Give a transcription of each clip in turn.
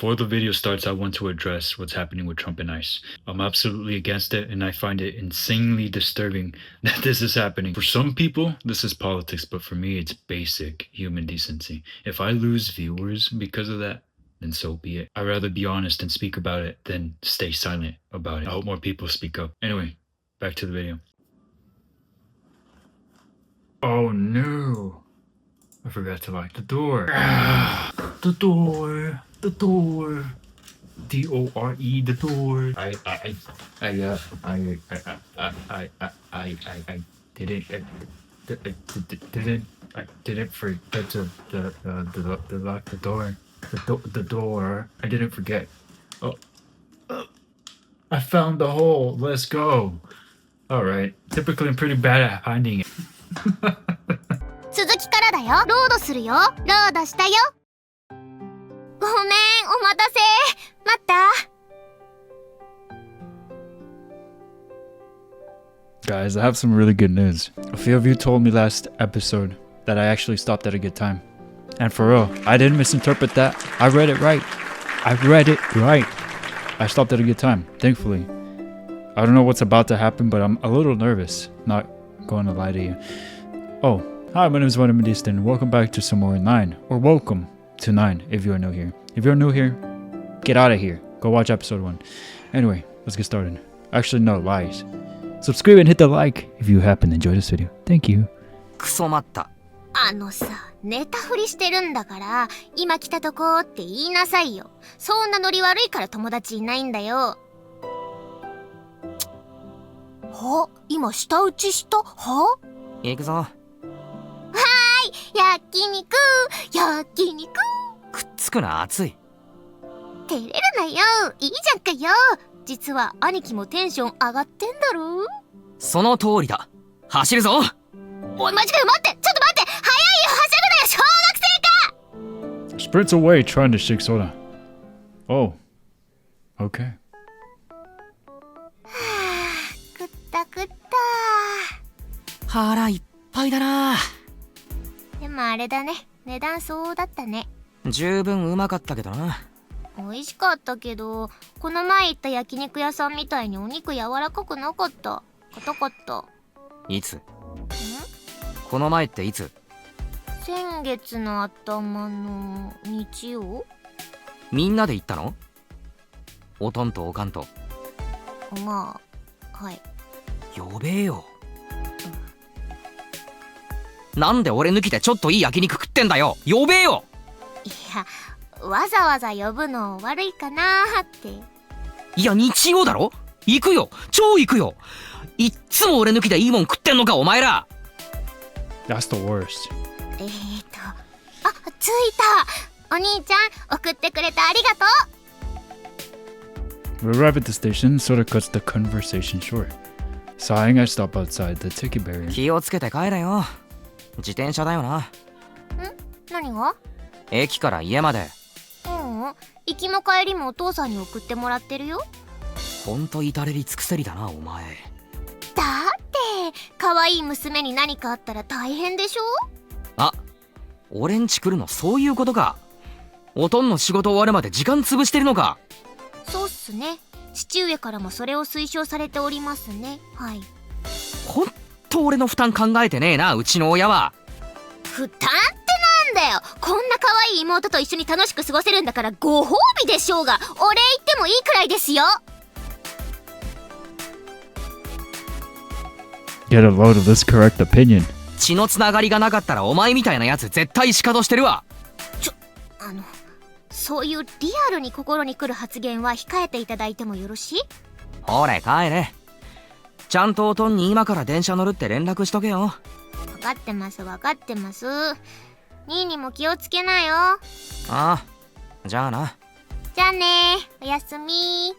before the video starts, I want to address what's happening with Trump and ICE. I'm absolutely against it, and I find it insanely disturbing that this is happening. For some people, this is politics, but for me, it's basic human decency. If I lose viewers because of that, then so be it. I'd rather be honest and speak about it than stay silent about it. I hope more people speak up. Anyway, back to the video. Oh no! I forgot to lock the door. The door. The door. D-O-R-E, the door. I didn't forget to lock the door. The door. I didn't forget. Oh, I found the hole. Let's go. All right. Typically, I'm pretty bad at finding it. 続きからだよ。ロードするよ。ロードしたよ。ごめん、お待たせ。待った。Guys, I have some really good news. A few of you told me last episode that I actually stopped at a good time. And for real, I didn't misinterpret that. I read it right. I stopped at a good time, thankfully. I don't know what's about to happen, but I'm a little nervous. Not going to lie to you. Oh, hi, my name is VitaminDStain. Welcome back to some more 9. Or welcome to 9 if you're new here. If you're new here, get out of here. Go watch episode 1. Anyway, let's get started. Actually, no, lies. Subscribe and hit the like if you happen to enjoy this video. Thank you. クソ待った。さ、寝たふりしてるんだから、今来たとこって言いなさいよ。そんなノリ悪いから友達いないんだよ。は？今舌打ちした？は？行くぞ。はーい、焼肉。くっつくな、熱い。照れるなよ、いいじゃんかよ。実は兄貴もテンション上がってんだろ。その通りだ。走るぞ。おい、マジかよ、待って、ちょっと待って、早いよ、はしゃぐなよ、小学生か。 Sprints away trying to shake Sora. Oh. Okay. 食った食った。腹いっぱいだな。でもあれだね、値段相応だったね。十分うまかったけどな。美味しかったけど、この前行った焼肉屋さんみたいにお肉柔らかくなかった。硬かった。いつ？この前っていつ？先月の頭の日曜？みんなで行ったの？おとんとおかんと。まあ、はい。呼べよ。なんで俺抜きでちょっといい焼肉食ってんだよ。呼べよ。いや、わざわざ呼ぶの悪いかなーって。いや、日曜だろ。行くよ、超行くよ。いっつも俺抜きでいいもん食ってんのか、お前ら。That's the worst. あ、着いた。お兄ちゃん、送ってくれてありがとう。 We arrive at the station, Sora cuts the conversation short. Sighing, I stop outside the ticket barrier. 気をつけて帰れよ。自転車だよな。何が？駅から家まで。行きも帰りもお父さんに送ってもらってるよ。ほんと至れり尽くせりだな、お前。だって可愛い娘に何かあったら大変でしょ。あ、俺んち来るのそういうことか。おとんの仕事終わるまで時間潰してるのか。そうっすね。父上からもそれを推奨されておりますね。はい。ほんと俺の負担考えてねえな、うちの親は。負担ってなんだよ。こんな可愛い妹と一緒に楽しく過ごせるんだからご褒美でしょうが、お礼言ってもいいくらいですよ。Get a load of this correct opinion. 血のつながりがなかったらお前みたいなやつ絶対シカトしてるわ。そういうリアルに心に来る発言は控えていただいてもよろしい？ほれ帰れ。ちゃんとおとんに今から電車乗るって連絡しとけよ。分かってます分かってます。兄にも気をつけなよ。ああ、じゃあな。じゃあね、おやすみ。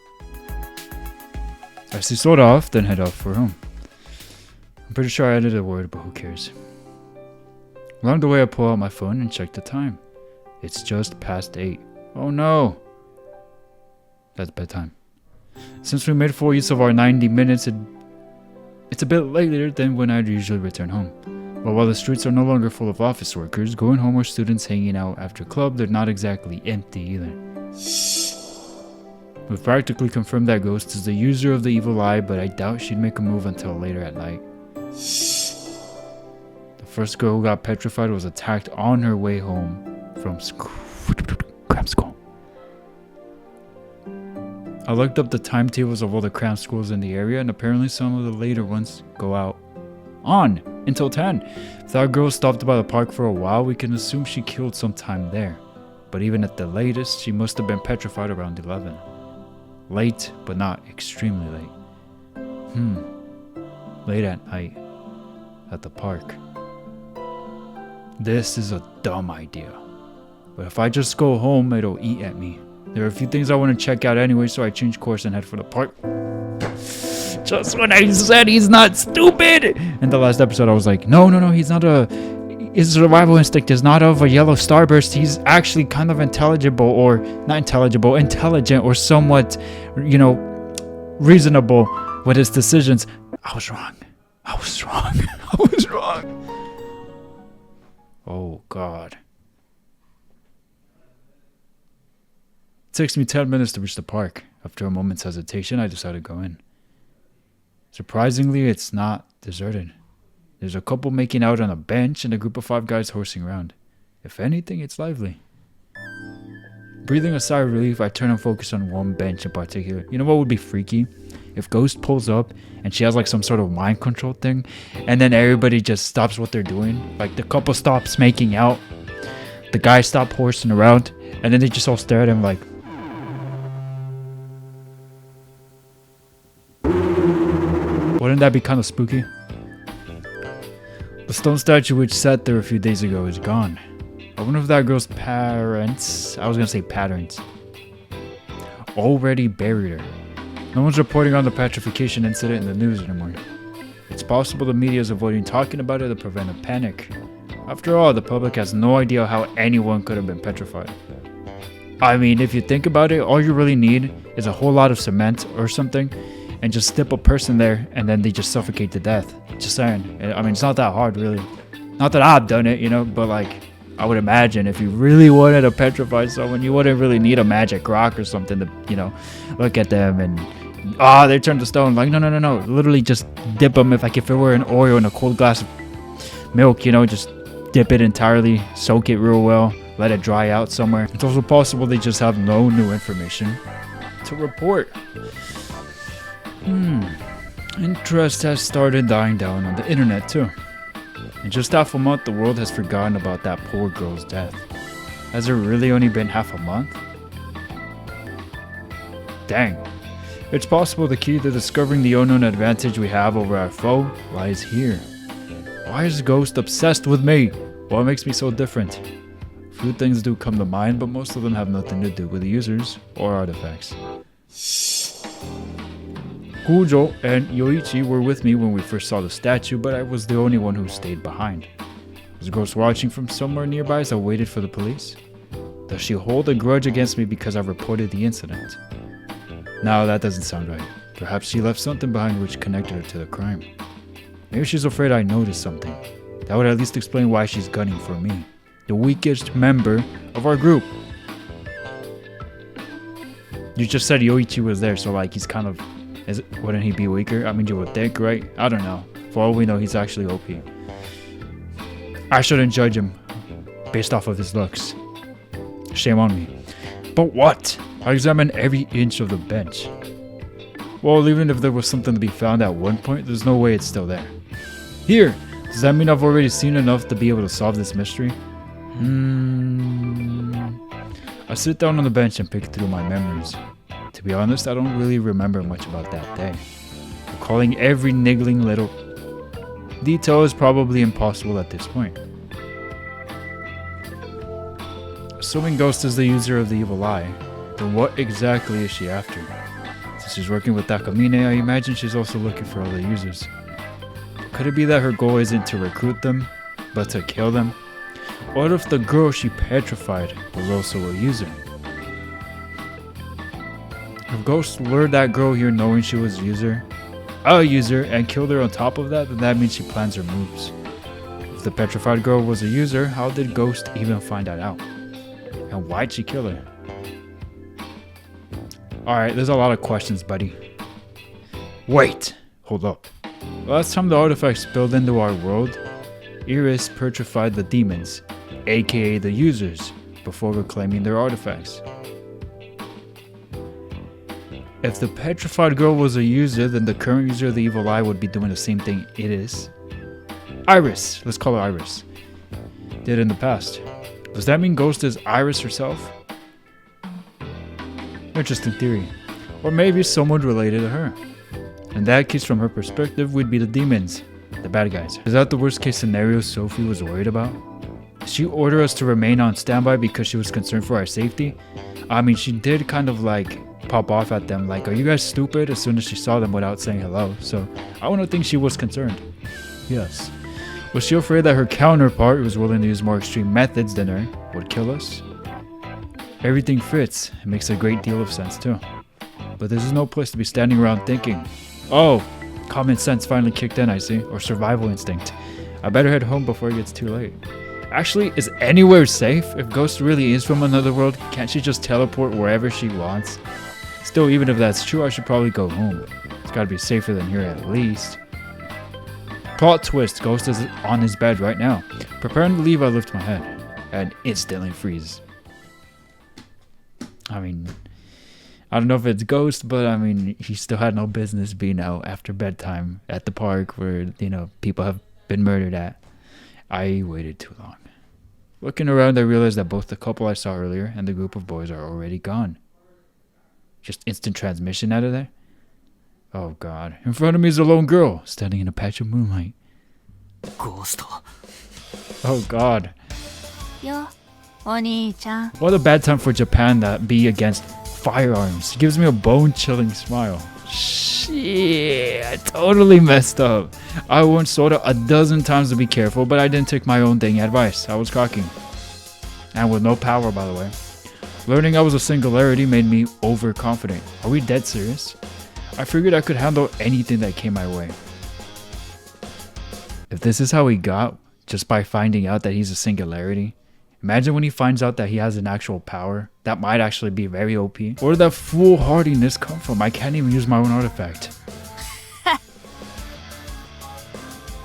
I see Sora off, then head off for home. I'm pretty sure I added a word, but who cares? Along the way, I pull out my phone and check the time. It's just past 8. Oh no! That's bedtime. Since we made full use of our 90 minutes, it's a bit later than when I'd usually return home. But while the streets are no longer full of office workers, going home or students hanging out after club, they're not exactly empty either. We've practically confirmed that Ghost is the user of the evil eye, but I doubt she'd make a move until later at night. The first girl who got petrified was attacked on her way home from cram school. I looked up the timetables of all the cram schools in the area, and apparently some of the later ones go out on until 10. If that girl stopped by the park for a while, we can assume she killed sometime there. But even at the latest, she must have been petrified around 11. Late, but not extremely late. Late at night. At the park. This is a dumb idea. But if I just go home, it'll eat at me. There are a few things I want to check out anyway, so I change course and head for the park. Just when I said he's not stupid! In the last episode, I was like, no, he's not his survival instinct is not of a yellow starburst. He's actually kind of intelligent or somewhat, reasonable with his decisions. I was wrong. Oh, God. It takes me 10 minutes to reach the park. After a moment's hesitation, I decide to go in. Surprisingly, it's not deserted. There's a couple making out on a bench and a group of 5 guys horsing around. If anything, it's lively. Breathing a sigh of relief, I turn and focus on one bench in particular. You know what would be freaky? If Ghost pulls up and she has like some sort of mind control thing, and then everybody just stops what they're doing. Like the couple stops making out, the guys stop horsing around, and then they just all stare at him like, wouldn't that be kind of spooky? The stone statue which sat there a few days ago is gone. I wonder if that girl's parents, already buried her. No one's reporting on the petrification incident in the news anymore. It's possible the media is avoiding talking about it to prevent a panic. After all, the public has no idea how anyone could have been petrified. I mean, if you think about it, all you really need is a whole lot of cement or something, and just dip a person there, and then they just suffocate to death. Just saying. I mean, it's not that hard, really. Not that I've done it, but like, I would imagine if you really wanted to petrify someone, you wouldn't really need a magic rock or something to, look at them and, they turn to stone. Like, no. Literally just dip them. If it were an Oreo in a cold glass of milk, just dip it entirely, soak it real well, let it dry out somewhere. It's also possible they just have no new information to report. Interest has started dying down on the internet too. In just half a month, the world has forgotten about that poor girl's death. Has it really only been half a month? Dang. It's possible the key to discovering the unknown advantage we have over our foe lies here. Why is Ghost obsessed with me? What makes me so different? Few things do come to mind, but most of them have nothing to do with the users or artifacts. Kujo and Yoichi were with me when we first saw the statue, but I was the only one who stayed behind. Was Ghost watching from somewhere nearby as I waited for the police? Does she hold a grudge against me because I reported the incident? No, that doesn't sound right. Perhaps she left something behind which connected her to the crime. Maybe she's afraid I noticed something. That would at least explain why she's gunning for me, the weakest member of our group. You just said Yoichi was there, so like he's kind of... wouldn't he be weaker? I mean, you would think, right? I don't know. For all we know, he's actually OP. I shouldn't judge him based off of his looks. Shame on me. But what? I examined every inch of the bench. Well, even if there was something to be found at one point, there's no way it's still there. Here! Does that mean I've already seen enough to be able to solve this mystery? I sit down on the bench and pick through my memories. To be honest, I don't really remember much about that day. Recalling every niggling little detail is probably impossible at this point. Assuming Ghost is the user of the evil eye, then what exactly is she after? Since she's working with Takamine, I imagine she's also looking for other users. Could it be that her goal isn't to recruit them, but to kill them? What if the girl she petrified was also a user? If Ghost lured that girl here knowing she was a user, and killed her on top of that, then that means she plans her moves. If the petrified girl was a user, how did Ghost even find that out? And why'd she kill her? Alright, there's a lot of questions, buddy. Wait! Hold up. Last time the artifacts spilled into our world, Iris petrified the demons, aka the users, before reclaiming their artifacts. If the petrified girl was a user, then the current user of the evil eye would be doing the same thing it is. Iris! Let's call her Iris. Did in the past. Does that mean Ghost is Iris herself? Interesting theory. Or maybe someone related to her. In that case, from her perspective, we'd be the demons. The bad guys. Is that the worst case scenario Sophie was worried about? Did she order us to remain on standby because she was concerned for our safety? I mean, she did kind of like pop off at them like, are you guys stupid? As soon as she saw them without saying hello. So I want to think she was concerned. Yes. Was she afraid that her counterpart, who was willing to use more extreme methods than her, would kill us? Everything fits. It makes a great deal of sense too. But this is no place to be standing around thinking. Oh, common sense finally kicked in, I see. Or survival instinct. I better head home before it gets too late. Actually, is anywhere safe? If Ghost really is from another world, can't she just teleport wherever she wants? Still, even if that's true, I should probably go home. It's gotta be safer than here at least. Plot twist, Ghost is on his bed right now. Preparing to leave, I lift my head and instantly freeze. I mean, I don't know if it's Ghost, but I mean, he still had no business being out after bedtime at the park where, you know, people have been murdered at. I waited too long. Looking around, I realized that both the couple I saw earlier and the group of boys are already gone. Just instant transmission out of there? Oh god. In front of me is a lone girl, standing in a patch of moonlight. Ghost. Oh god. Yo, Oni-chan. What a bad time for Japan that be against firearms. It gives me a bone-chilling smile. Shit, I totally messed up. I warned Sora a dozen times to be careful, but I didn't take my own dang advice. I was cocky. And with no power, by the way. Learning I was a singularity made me overconfident. Are we dead serious? I figured I could handle anything that came my way. If this is how he got, just by finding out that he's a singularity, imagine when he finds out that he has an actual power. That might actually be very OP. Where did that foolhardiness come from? I can't even use my own artifact.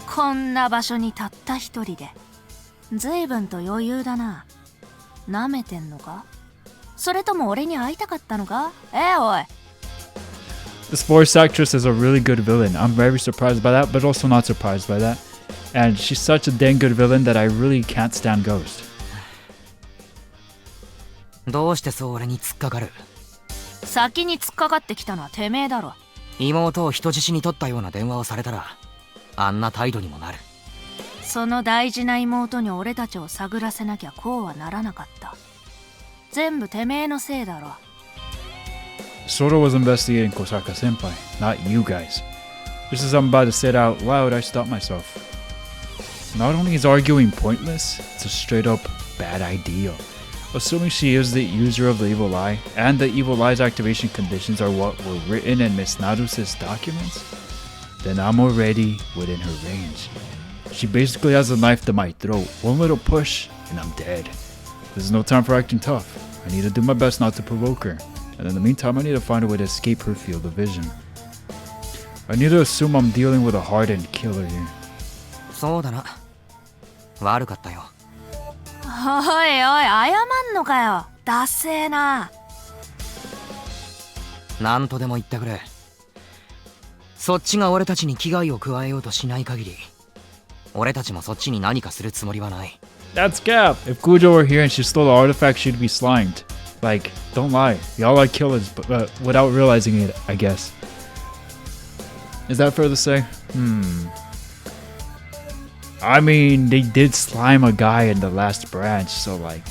こんな場所にたった一人で随分と余裕だな。舐めてんのか？それとも俺に会いたかったのか？おい。 This voice actress is a really good villain. I'm very surprised by that, but also not surprised by that. And she's such a dang good villain that I really can't stand Ghost. どうしてそう俺に突っかかる？先に突っかかってきたのはてめえだろ。妹を人質に取ったような電話をされたらあんな態度にもなる。その大事な妹に俺たちを探らせなきゃこうはならなかった。全部てめえのせいだろ。 Sora was investigating Kosaka Senpai, not you guys. Just as I'm about to say it out loud, I stopped myself. Not only is arguing pointless, it's a straight up bad idea. Assuming she is the user of the evil eye, and the evil eye's activation conditions are what were written in Miss Narusa's documents, then I'm already within her range. She basically has a knife to my throat. One little push, and I'm dead. There's no time for acting tough. I need to do my best not to provoke her. And in the meantime, I need to find a way to escape her field of vision. I need to assume I'm dealing with a hardened killer here. そうだな。悪かったよ。おいおい、謝んのかよ。ダッセーな。なんとでも言ってくれ。そっちが俺たちに危害を加えようとしない限り、俺たちもそっちに何かするつもりはない。That's Cap! If Gujo were here and she stole the artifact, she'd be slimed. Like, don't lie. Y'all are killers, but without realizing it, I guess. Is that fair to say? I mean, they did slime a guy in the last branch, so like,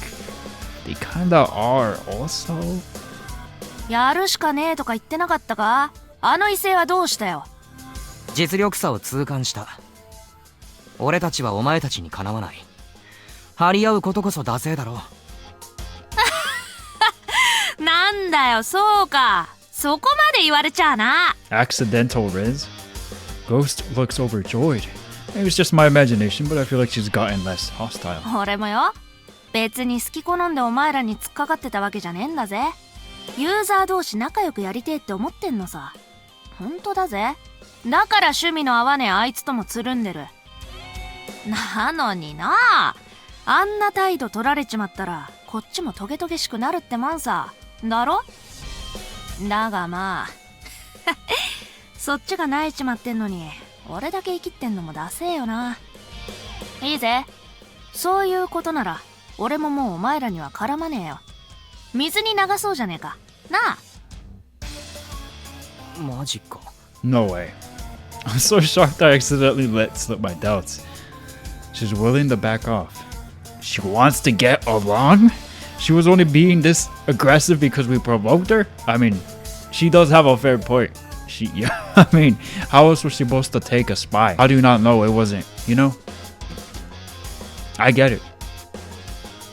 they kinda are also. やるしかねえとか言ってなかったか？あの異性はどうしたよ？実力差を痛感した。俺たちはお前たちにかなわない。張り合うことこそダセーだろ。なんだよ、そうか。そこまで言われちゃあな。Accidental Riz? Ghost looks overjoyed. Maybe it's just my imagination, but I feel like she's gotten less hostile. 俺もよ。別に好き好んでお前らに突っかかってたわけじゃねえんだぜ。ユーザー同士仲良くやりてえって思ってんのさ。ほんとだぜ。だから趣味の合わねえあいつともつるんでる。なのにな、あんな態度取られちまったらこっちもトゲトゲしくなるってもんさ。だろ？だがまあそっちが泣いちまってんのに俺だけ生きってんのもダセえよな。いいぜ、そういうことなら俺ももうお前らには絡まねえよ。水に流そうじゃねえかなあ。マジか。 No way. I'm so shocked I accidentally let slip my doubts. She's willing to back off. She wants to get along? She was only being this aggressive because we provoked her? I mean, she does have a fair point. I mean, how else was she supposed to take a spy? How do you not know it wasn't, you know? I get it.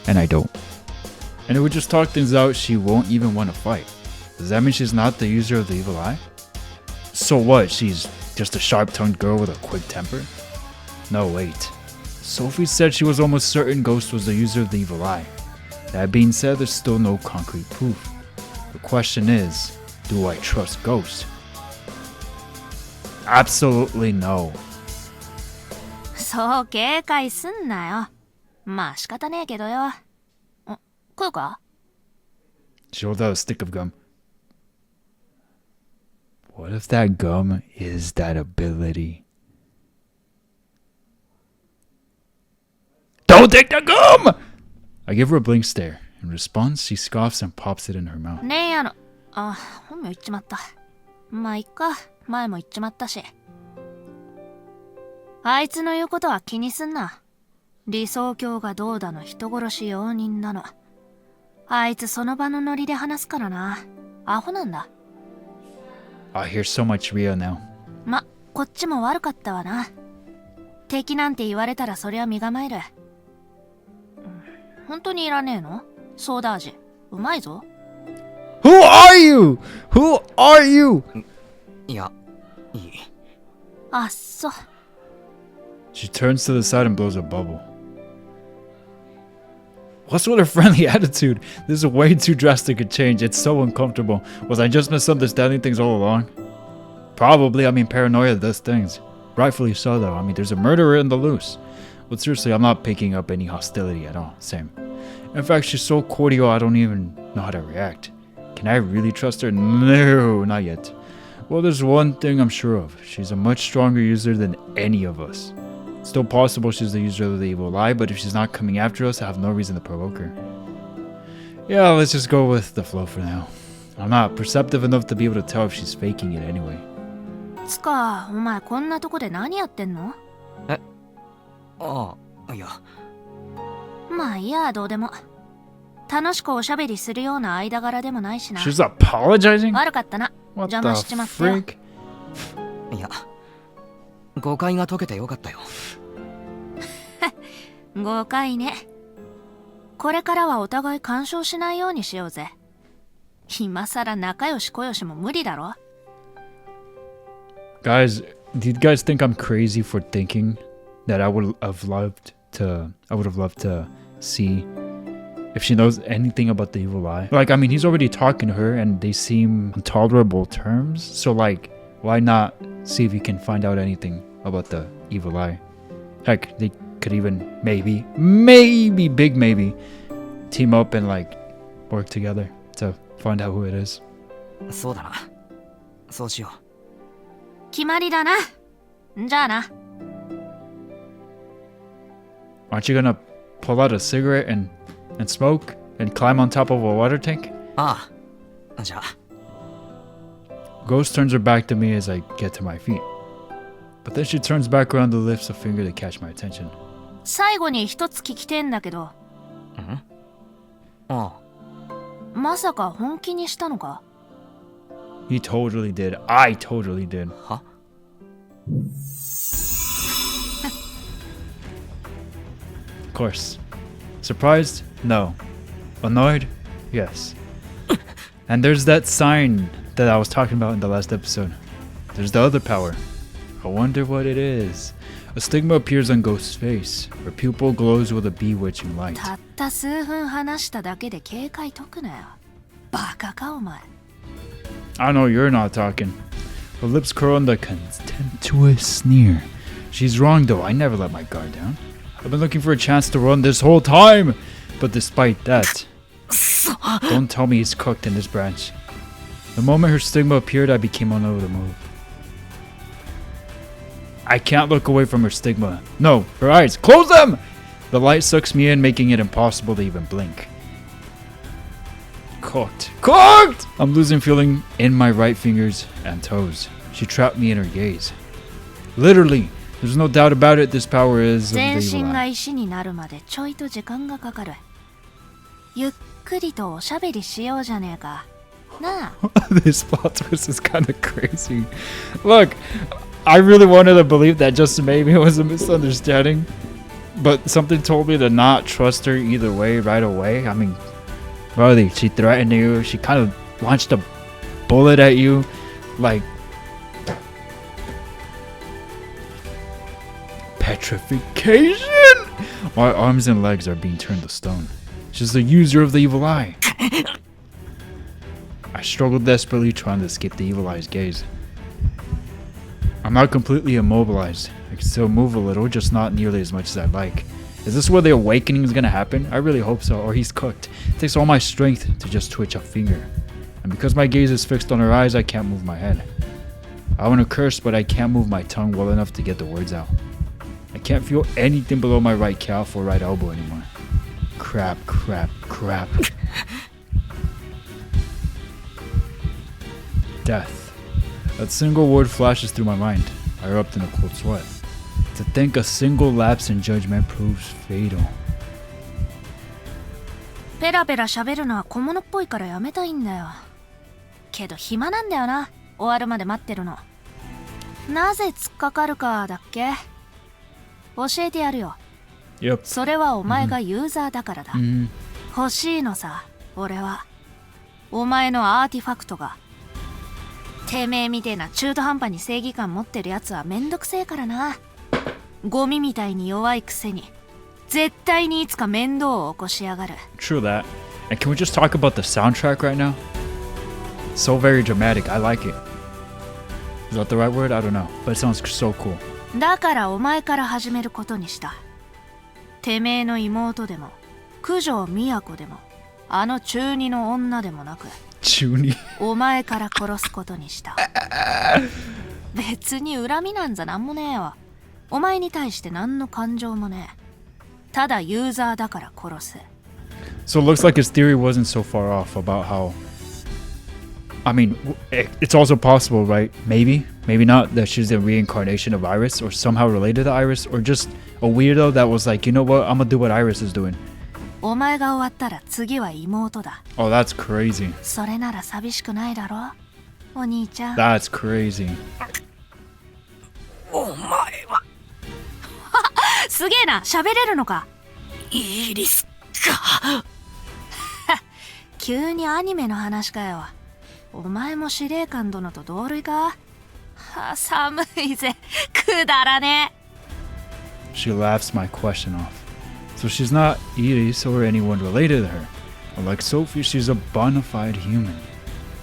And I don't. And if we just talk things out, she won't even want to fight. Does that mean she's not the user of the evil eye? So what? She's just a sharp-tongued girl with a quick temper? No, wait. Sophie said she was almost certain Ghost was the user of the evil eye. That being said, there's still no concrete proof. The question is, do I trust Ghost? Absolutely no. そう警戒すんなよ。まあ仕方ねえけどよ。食うか？ She holds out a stick of gum. What if that gum is that ability? Don't take the gum! I give her a blank stare. In response, she scoffs and pops it in her mouth. ねえ本名言っちまった。まあいっか、前も言っちまったし。あいつの言うことは気にすんな。理想郷がどうだの人殺し容認なの。あいつその場のノリで話すからな。アホなんだ。I hear so much Ria now. ま、こっちも悪かったわな。敵なんて言われたらそりゃ身構える。本当にいらねえの？ソーダ味。うまいぞ。Who are you? Who are you? いや、いい。あっそ。She turns to the side and blows a bubble. What's with her friendly attitude? This is way too drastic a change. It's so uncomfortable. Was I just misunderstanding things all along? Probably. I mean, paranoia does things. Rightfully so, though. I mean, there's a murderer in the loose. But seriously, I'm not picking up any hostility at all. Same. In fact, she's so cordial, I don't even know how to react. Can I really trust her? No, not yet. Well, there's one thing I'm sure of. She's a much stronger user than any of us. It's still possible she's the user of the evil eye, but if she's not coming after us, I have no reason to provoke her. Yeah, let's just go with the flow for now. I'm not perceptive enough to be able to tell if she's faking it anyway. つか、お前こんなとこで何やってんの？ああ、いや。まあいいや、どうでも。楽しくおしゃべりするような間柄でもないしな。She's apologizing? 悪かったな。 What 邪魔しちま the ったよ。 freak? いや、誤解が解けてよかったよ。誤解ね。これからはお互い干渉しないようにしようぜ。今さら仲良しこよしも無理だろ。 Guys, do you guys think I'm crazy for thinking that I would have loved to see if she knows anything about the evil eye? Like, I mean, he's already talking to her and they seem on tolerable terms. So, like, why not see if you can find out anything about the evil eye? Heck, they could even maybe, big maybe, team up and, like, work together to find out who it is. そうだな。そうしよう。決まりだな。じゃあな。Aren't you gonna pull out a cigarette and smoke and climb on top of a water tank? ああ、じゃあ。Ghost turns her back to me as I get to my feet. But then she turns back around and lifts a finger to catch my attention. 最後に一つ聞きてんだけど。ああ。まさか本気にしたのか？ He totally did. I totally did. は？ Of course. Surprised? No. Annoyed? Yes. And there's that sign that I was talking about in the last episode. There's the other power. I wonder what it is. A stigma appears on Ghost's face. Her pupil glows with a bewitching light. たった数分話しただけで警戒解くなよ。バカかお前。 I know you're not talking. Her lips curl in the contemptuous sneer. She's wrong though, I never let my guard down. I've been looking for a chance to run this whole time! But despite that, don't tell me he's cooked in this branch. The moment her stigma appeared, I became unable to move. I can't look away from her stigma. No, her eyes, close them! The light sucks me in, making it impossible to even blink. Cooked. Cooked! I'm losing feeling in my right fingers and toes. She trapped me in her gaze. Literally, there's no doubt about it, this power is of the 全 evil 身が eye. 石になるまでちょいと時間がかかる。ゆっくりとおしゃべりしようじゃねえか。なあ。This plot twist is kind of crazy. Look, I really wanted to believe that just maybe it was a misunderstanding. But something told me to not trust her either way right away. I mean, brother, she threatened you. She kind of launched a bullet at you. Like, petrification! My arms and legs are being turned to stone. She's the user of the evil eye. I struggled desperately trying to escape the evil eye's gaze. I'm not completely immobilized. I can still move a little, just not nearly as much as I'd like. Is this where the awakening is gonna happen? I really hope so, or he's cooked. It takes all my strength to just twitch a finger. And because my gaze is fixed on her eyes, I can't move my head. I want to curse, but I can't move my tongue well enough to get the words out. I can't feel anything below my right calf or right elbow anymore. Crap, crap, crap. Death. That single word flashes through my mind. I erupt in a cold sweat. To think a single lapse in judgment proves fatal. ペラペラ喋るのは小物っぽいからやめたいんだよ。けど暇なんだよな。終わるまで待ってるの。なぜ突っかかるかだっけ？教えてやるよ。Yep. それはお前がユーザーだからだ。Mm. 欲しいのさ、俺は。お前のアーティファクトが。てめえみてえな中途半端に正義感持ってるやつはめんどくせえからな。ゴミみたいに弱いくせに。絶対にいつか面倒を起こしやがる。True that. And can we just talk about the soundtrack right now? So very dramatic. I like it. Is that the right word? I don't know. But it sounds so cool. だからお前から始めることにした。てめえの妹でも、九条都でも、あの中二の女でもなく、中二お前から殺すことにした。別に恨みなんざなんもねえよ。お前に対して何の感情もねえ。ただユーザーだから殺す。So it looks like his theory wasn't so far off about how... I mean, it's also possible, right? Maybe not, that she's a reincarnation of Iris or somehow related to Iris, or just a weirdo that was like, you know what, I'm gonna do what Iris is doing. お前が終わったら次は妹だ。 Oh, that's crazy. それなら寂しくないだろ、お兄ちゃん。 That's crazy. お前はすげえな、喋れるのか。イギリスか。急にアニメの話かよ。お前も司令官殿と同類か。は、寒いぜ、くだらねえ。 She laughs my question off. So she's not Iris or anyone related to her. Unlike Sophie, she's a bona fide human.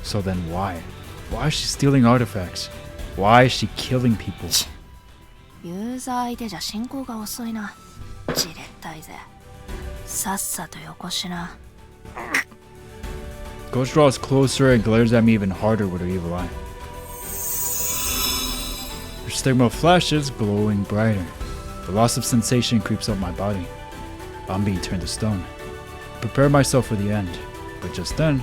So then why? Why is she stealing artifacts? Why is she killing people? ユーザー相手じゃ進行が遅いな。じれったいぜ。さっさとよこしな。 Ghost draws closer and glares at me even harder with her evil eye. Her stigma flashes, glowing brighter. The loss of sensation creeps up my body. I'm being turned to stone. I prepare myself for the end, but just then...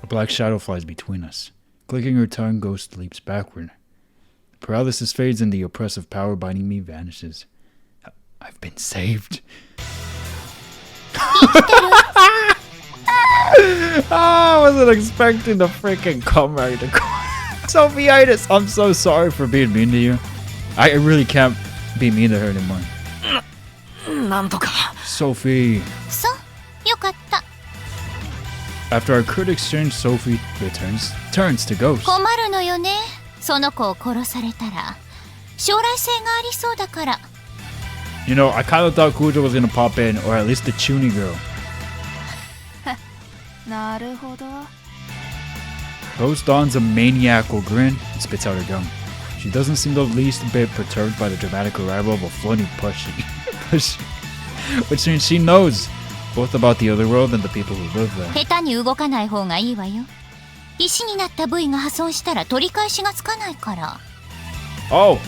A black shadow flies between us. Clicking her tongue, Ghost leaps backward. The paralysis fades and the oppressive power binding me vanishes. I've been saved. I wasn't expecting the freaking come right to Sophieitis, I'm so sorry for being mean to you. I really can't be mean to her anymore. なんとか。 Sophie. そう、よかった。 After our curt exchange, Sophie turns to Ghost. 困るのよね。その子を殺されたら将来性がありそうだから。You know, I kind of thought Kujo was gonna pop in, or at least the Chuny girl. なるほど。 Rose dons a maniacal grin and spits out her gum. She doesn't seem the least bit perturbed by the dramatic arrival of a floating plushie. Which means she knows both about the other world and the people who live there. 下手に動かない方がいいわよ。石になった部位が破損したら取り返しがつかないから。Oh!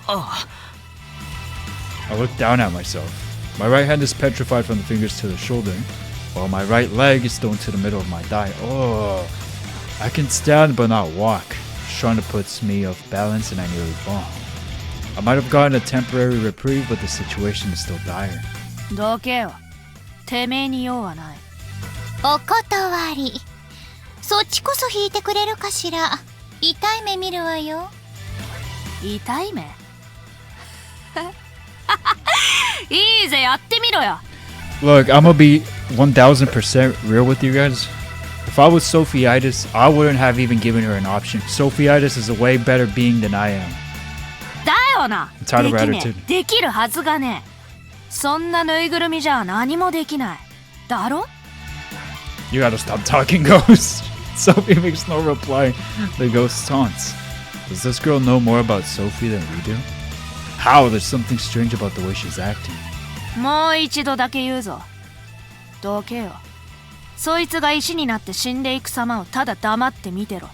Ah. I look down at myself. My right hand is petrified from the fingers to the shoulder, while my right leg is thrown to the middle of my thigh. Oh! I can stand but not walk. Trying to put me off balance and I nearly fall. I might have gotten a temporary reprieve, but the situation is still dire. どけよ。てめえに用はない。お断り。そっちこそ引いてくれるかしら。痛い目見るわよ。痛い目いいぜ、やってみろよ。Look, I'm gonna be 1000% real with you guys. If I was Sophieitis, I wouldn't have even given her an option. Sophieitis is a way better being than I am. だよな。できねえ。できるはずがねえ。そんなぬいぐるみじゃ何もできない。だろ You gotta stop talking, Ghost. Sophie makes no reply. The ghost taunts. Does this girl know more about Sophie than we do? How? There's something strange about the way she's acting. もう一度だけ言うぞ。どけよ。そいつが石になって死んでいく様をただ黙って見てろ。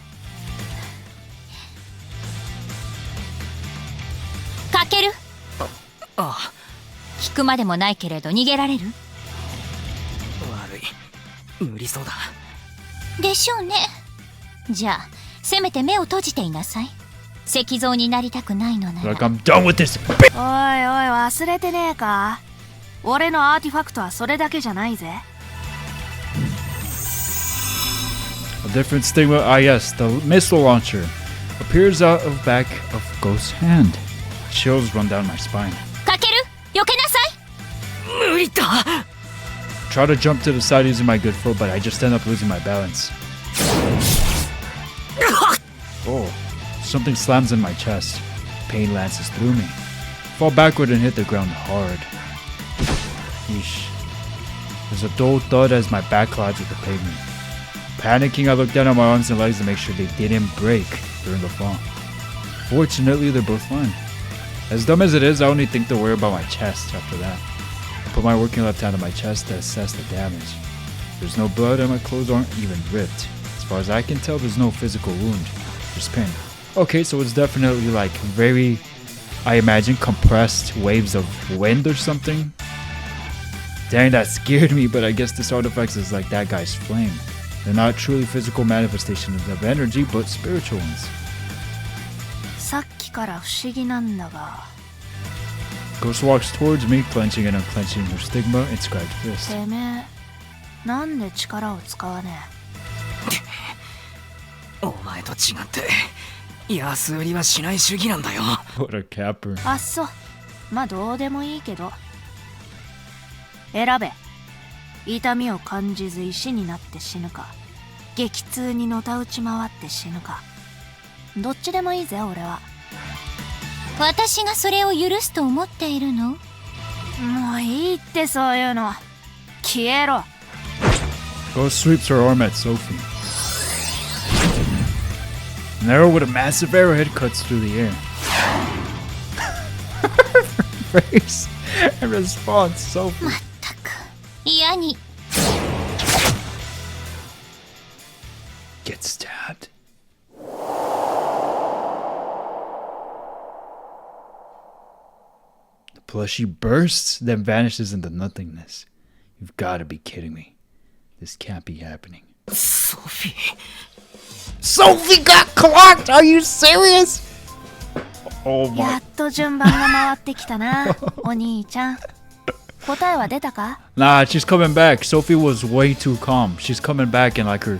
かける？ああ。聞くまでもないけれど逃げられる？悪い。無理そうだ。でしょうね。じゃあ、せめて目を閉じていなさい。石像になりたくないのなら。Like I'm done with this. おいおい、忘れてねえか？俺のアーティファクトはそれだけじゃないぜ。A different stigma. Ah, yes, the missile launcher appears out of back of Ghost's hand. Chills run down my spine. かける？避けなさい。無理だ。Try to jump to the side using my good foot, but I just end up losing my balance. Oh, something slams in my chest. Pain lances through me. Fall backward and hit the ground hard. Yeesh. There's a dull thud as my back collides with the pavement. Panicking, I look down at my arms and legs to make sure they didn't break during the fall. Fortunately, they're both fine. As dumb as it is, I only think to worry about my chest after that. I put my working left hand on my chest to assess the damage. There's no blood and my clothes aren't even ripped. As far as I can tell, there's no physical wound. Just pain. Okay, so it's definitely like very, I imagine, compressed waves of wind or something. Dang, that scared me, but I guess this artifact is like that guy's flame. They're not truly physical manifestations of energy, but spiritual ones. さっきから不思議なんだが。Ghost walks towards me, clenching and unclenching her stigma inscribed fist. てめえ、なんで力を使わねお前と違って安売りはしない主義なんだよ。What a capper. え。あっそ。まあどうでもいいけど。選べ。痛みを感じず石になって死ぬか、激痛にのたうち回って死ぬか。どっちでもいいぜ、俺は。私がそれを許すと思っているの？もういいってそういうの。消えろ。Ghost sweeps her arm at Sophie. An arrow with a massive arrowhead cuts through the air. Her face and response, Sophie. まったく嫌に。Get stabbed. The plushie bursts, then vanishes into nothingness. You've got to be kidding me. This can't be happening. ソフィー。 Sophie got clocked! Are you serious? Oh や my. っと順番が回ってきたな、お兄ちゃん。答えは出たか？ Nah, she's coming back. Sophie was way too calm. She's coming back in like her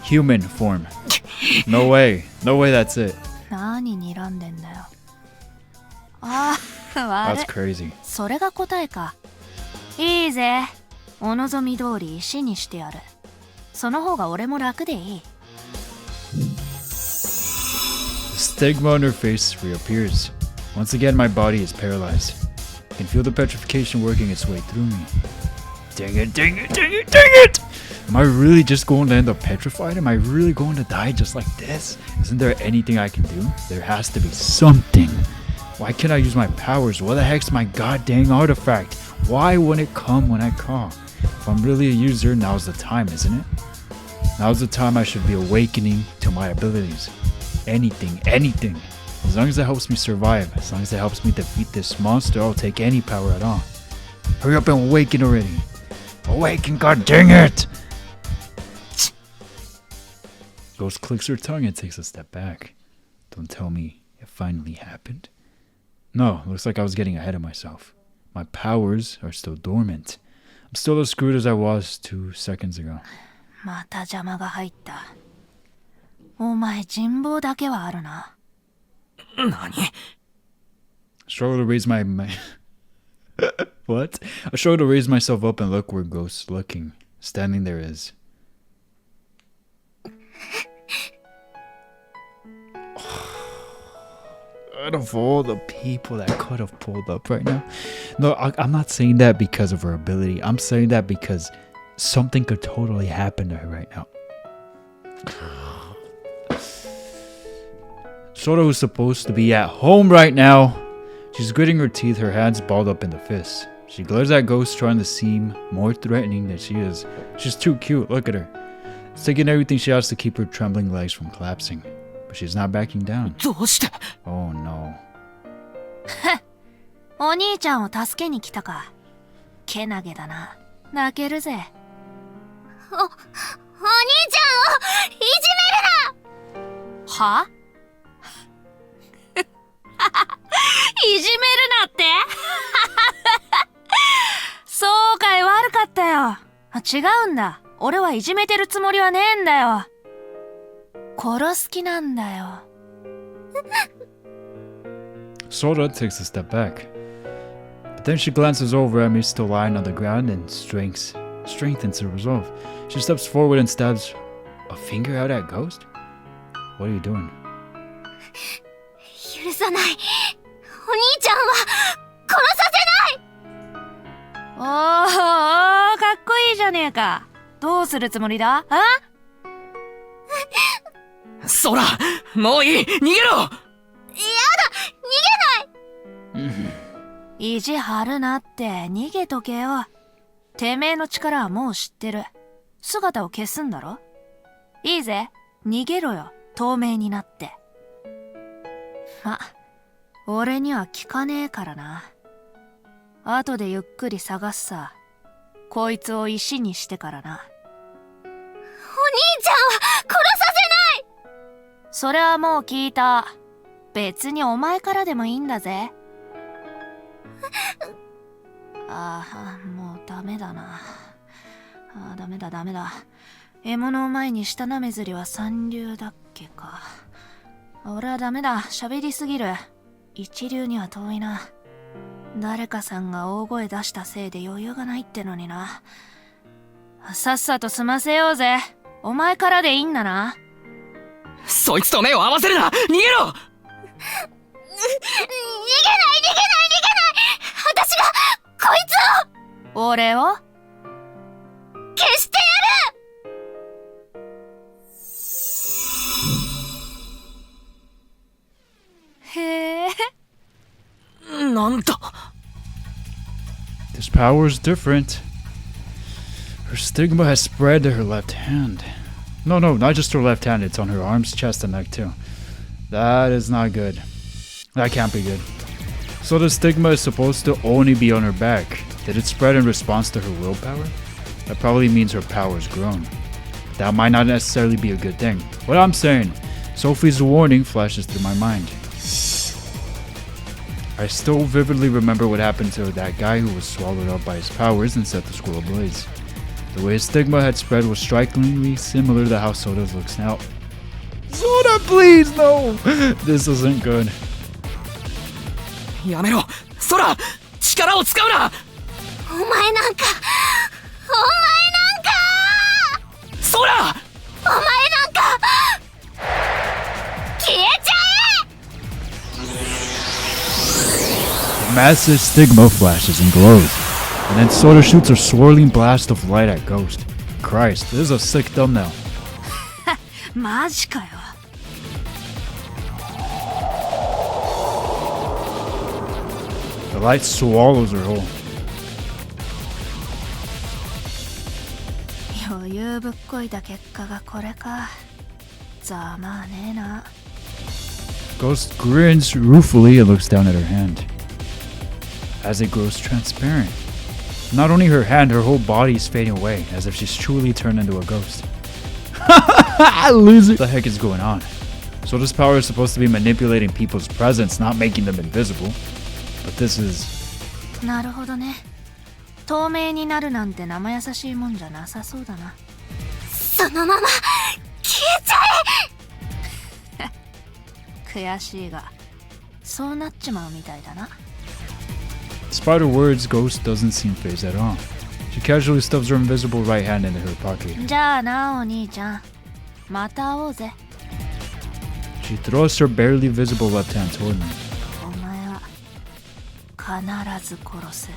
human form. No way. No way that's it. 何睨んでんだよ。ああ、悪 That's い。 crazy. それが答えか。いいぜ。お望み通り石にしてやる。その方が俺も楽でいい。The stigma on her face reappears. Once again, my body is paralyzed. I can feel the petrification working its way through me. Dang it, dang it, dang it, dang it! Am I really just going to end up petrified? Am I really going to die just like this? Isn't there anything I can do? There has to be something. Why can't I use my powers? What the heck's my goddamn artifact? Why wouldn't it come when I call? If I'm really a user, now's the time, isn't it? Now's the time I should be awakening to my abilities. Anything, anything. As long as it helps me survive, as long as it helps me defeat this monster, I'll take any power at all. Hurry up and awaken already. Awaken, god dang it! Ghost clicks her tongue and takes a step back. Don't tell me it finally happened. No, looks like I was getting ahead of myself. My powers are still dormant. I'm still as screwed as I was 2 seconds ago. また邪魔が入った。お前人望だけはあるな。何？ Struggle to raise my What? I struggle to raise myself up and look where Ghost's looking. Standing there is. Out of all the people that could have pulled up right now. No, I'm not saying that because of her ability. I'm saying that because something could totally happen to her right now. Sora, who's supposed to be at home right now. She's gritting her teeth, her hands balled up into fists. She glares at Ghost, trying to seem more threatening than she is. She's too cute, look at her. It's taking everything she has to keep her trembling legs from collapsing. But she's not backing down. どうして？ Oh no. お兄ちゃんを助けに来たか。けなげだな。泣けるぜ。お兄ちゃんをいじめるな！は？いじめるなってそうかい、悪かったよ。違うんだ。俺はいじめてるつもりはねえんだよ。殺す気なんだよ。Sora takes a step back. But then she glances over at me, still lying on the ground, and strengthens her resolve. She steps forward and stabs a finger out at Ghost? What are you doing? 許さない。お兄ちゃんは殺させない。おー、かっこいいじゃねえか。どうするつもりだ？あ？ソラ、もういい、逃げろ！やだ、逃げない。意地張るなって逃げとけよ。てめえの力はもう知ってる。姿を消すんだろ？いいぜ、逃げろよ、透明になって。ま、俺には効かねえからな。後でゆっくり探すさ。こいつを石にしてからな。お兄ちゃんは殺させない！それはもう聞いた。別にお前からでもいいんだぜ。ああ、もうダメだな。ダメだ。獲物を前に舌なめずりは三流だっけか。俺はダメだ、喋りすぎる。一流には遠いな。誰かさんが大声出したせいで余裕がないってのにな。さっさと済ませようぜ。お前からでいいんだな。そいつと目を合わせるな！逃げろ！逃げない！私がこいつを！俺を？消してやる！へえ。なんだ？ This power is different. Her stigma has spread to her left hand. No, not just her left hand, it's on her arms, chest, and neck too. That is not good. That can't be good. So the stigma is supposed to only be on her back. Did it spread in response to her willpower? That probably means her power has grown. That might not necessarily be a good thing. What I'm saying, Sophie's warning flashes through my mind. I still vividly remember what happened to that guy who was swallowed up by his powers and set the school ablaze. The way his stigma had spread was strikingly similar to how Soda's looks now. Soda, please, no! This isn't good. やめろ！ソラ！力を使うな！お前なんかソラ！お前なんか消えちゃえ！ massive stigma flashes and glows, and then Sora shoots a swirling blast of light at Ghost. Christ, this is a sick thumbnail. マジかよ。The light swallows her whole. 余裕ぶっこいた結果がこれか。ざまあねえな。Ghost grins ruefully and looks down at her hand as it grows transparent. Not only her hand, her whole body is fading away as if she's truly turned into a ghost. Loser! What the heck is going on? Soda's power is supposed to be manipulating people's presence, not making them invisible. But this is... なるほどね。透明になるなんて生優しいもんじゃなさそうだな。そのまま消えちゃえ悔しいが、そうなっちまうみたいだな。Despite her words, Ghost doesn't seem phased at all. She casually stuffs her invisible right hand into her pocket. じゃあな、お兄ちゃん。また会おうぜ。She thrusts her barely visible left hand toward me. お前は必ず殺す。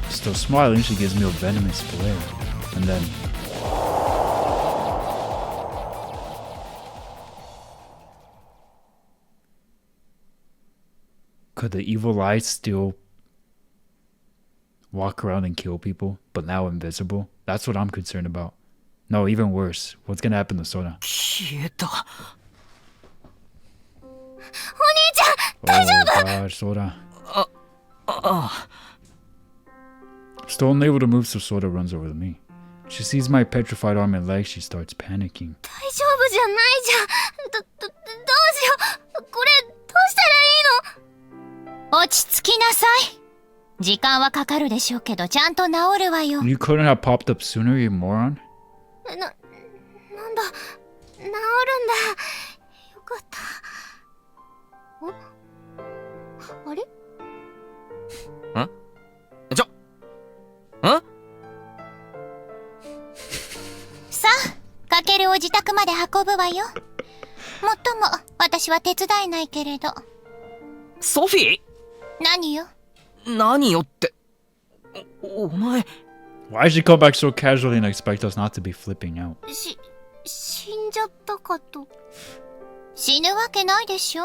Still smiling, she gives me a venomous glare. And then... Could the evil eye still walk around and kill people, but now invisible? That's what I'm concerned about. No, even worse. What's gonna happen to Sora? 消えた。お兄ちゃん、大丈夫？ Oh gosh, Sora. Still unable to move, so Sora runs over to me. She sees my petrified arm and leg, she starts panicking. 大丈夫じゃないじゃん。どうしよう。これ、どうしたらいいの？落ち着きなさい。時間はかかるでしょうけど、ちゃんと治るわよ。You couldn't have popped up sooner, you moron? なんだ、治るんだ。よかった。あれ？さあ、かけるを自宅まで運ぶわよ。もっとも、私は手伝えないけれど。ソフィー？何よ？何よって。お前。Why did she come back so casually and expect us not to be flipping out? 死んじゃったかと。死ぬわけないでしょ。